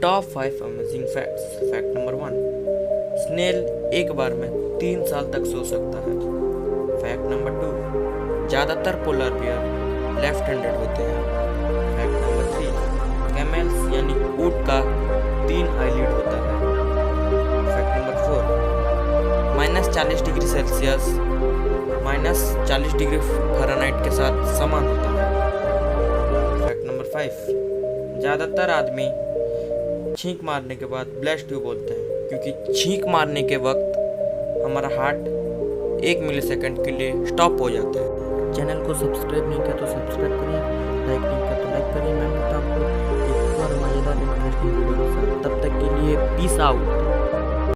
Top 5 amazing facts. Fact number 1, snail एक बार में 3 साल तक सो सकता है। फैक्ट नंबर 2, ज़्यादातर पोलर बियर लेफ्ट हैंडेड होते हैं। फैक्ट नंबर 3, कैमल्स यानी ऊँट का 3 आईलिड होता है। Fact number 4, -40 degree Celsius -40 degree Fahrenheit के साथ समान होता है। फैक्ट नंबर 5, ज़्यादातर आदमी छींक मारने के बाद ब्लेस यू बोलते हैं, क्योंकि छींक मारने के वक्त हमारा हार्ट 1 मिलीसेकंड के लिए स्टॉप हो जाता है। चैनल को सब्सक्राइब नहीं किया तो सब्सक्राइब करिए, लाइक नहीं किया तो लाइक करिए। मैं मिलता हूँ आपको एक और मज़ेदार इंटरेस्टिंग वीडियो के साथ। तब तक के लिए पीस आउट।